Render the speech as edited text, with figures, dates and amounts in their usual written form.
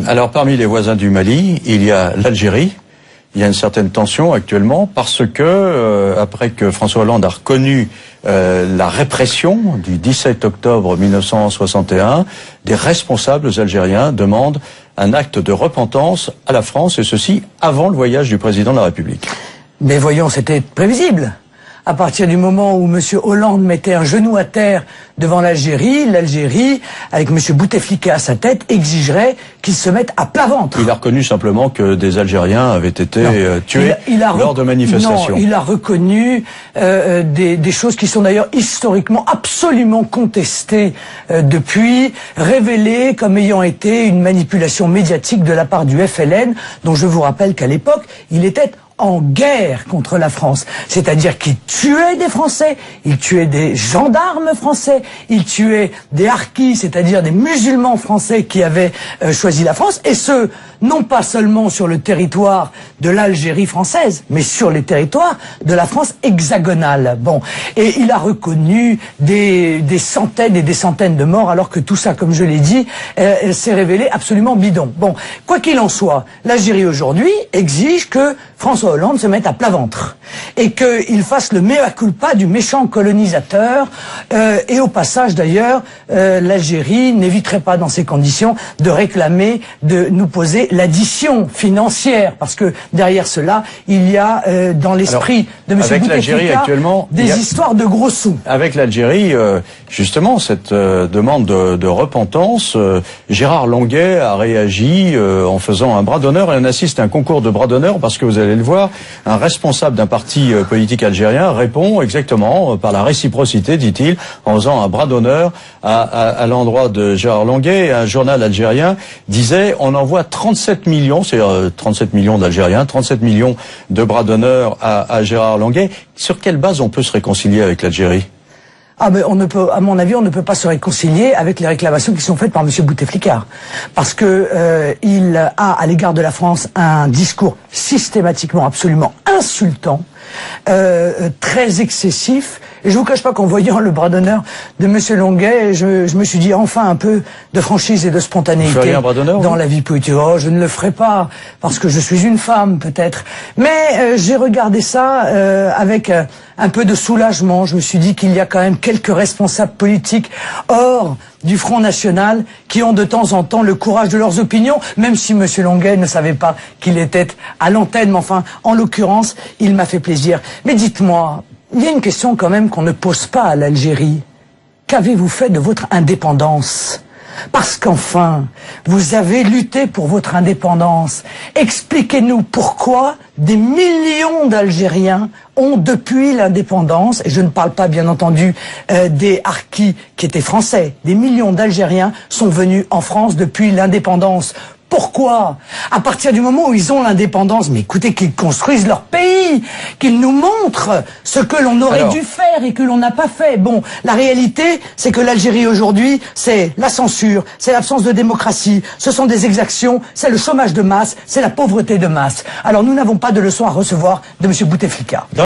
Alors, parmi les voisins du Mali, il y a l'Algérie. Il y a une certaine tension actuellement parce que, après que François Hollande a reconnu la répression du 17 octobre 1961, des responsables algériens demandent un acte de repentance à la France, et ceci avant le voyage du président de la République. Mais voyons, c'était prévisible. À partir du moment où M. Hollande mettait un genou à terre devant l'Algérie, avec M. Bouteflika à sa tête, exigerait qu'il se mette à plat ventre. Il a reconnu simplement que des Algériens avaient été tués lors de manifestations. Non, il a reconnu des choses qui sont d'ailleurs historiquement absolument contestées depuis, révélées comme ayant été une manipulation médiatique de la part du FLN, dont je vous rappelle qu'à l'époque, il était en guerre contre la France. C'est-à-dire qu'il tuait des Français, il tuait des gendarmes français, il tuait des harkis, c'est-à-dire des musulmans français qui avaient choisi la France, et ce, non pas seulement sur le territoire de l'Algérie française, mais sur les territoires de la France hexagonale. Bon, et il a reconnu des centaines et des centaines de morts, alors que tout ça, comme je l'ai dit, s'est révélé absolument bidon. Bon, quoi qu'il en soit, l'Algérie aujourd'hui exige que François Hollande se mette à plat ventre et qu'il fasse le mea culpa du méchant colonisateur, et au passage d'ailleurs, l'Algérie n'éviterait pas dans ces conditions de réclamer, de nous poser l'addition financière, parce que derrière cela, il y a dans l'esprit de M. Bouteflika des histoires de gros sous. Avec l'Algérie, justement, cette demande de repentance, Gérard Longuet a réagi en faisant un bras d'honneur, et on assiste à un concours de bras d'honneur parce que vous allez le voir, un responsable d'un parti politique algérien répond exactement par la réciprocité, dit-il, en faisant un bras d'honneur à l'endroit de Gérard Longuet. Et un journal algérien disait on envoie 37 millions, c'est 37 millions d'Algériens, 37 millions de bras d'honneur à Gérard Longuet. Sur quelle base on peut se réconcilier avec l'Algérie ? Ah, mais on ne peut, à mon avis, on ne peut pas se réconcilier avec les réclamations qui sont faites par M. Bouteflika, parce que il a à l'égard de la France un discours systématiquement absolument insultant, très excessif. Et je vous cache pas qu'en voyant le bras d'honneur de M. Longuet, je me suis dit enfin un peu de franchise et de spontanéité dans la vie politique. Oh, je ne le ferai pas parce que je suis une femme peut-être. Mais j'ai regardé ça avec un peu de soulagement. Je me suis dit qu'il y a quand même quelques responsables politiques hors du Front National qui ont de temps en temps le courage de leurs opinions, même si M. Longuet ne savait pas qu'il était à l'antenne. Mais enfin, en l'occurrence, il m'a fait plaisir. Mais dites-moi, il y a une question quand même qu'on ne pose pas à l'Algérie. Qu'avez-vous fait de votre indépendance ? Parce qu'enfin, vous avez lutté pour votre indépendance. Expliquez-nous pourquoi des millions d'Algériens ont, depuis l'indépendance, et je ne parle pas bien entendu des harkis qui étaient français, des millions d'Algériens sont venus en France depuis l'indépendance. Pourquoi? À partir du moment où ils ont l'indépendance, mais écoutez, qu'ils construisent leur pays, qu'ils nous montrent ce que l'on aurait dû faire et que l'on n'a pas fait. Bon, la réalité, c'est que l'Algérie aujourd'hui, c'est la censure, c'est l'absence de démocratie, ce sont des exactions, c'est le chômage de masse, c'est la pauvreté de masse. Alors nous n'avons pas de leçons à recevoir de M. Bouteflika.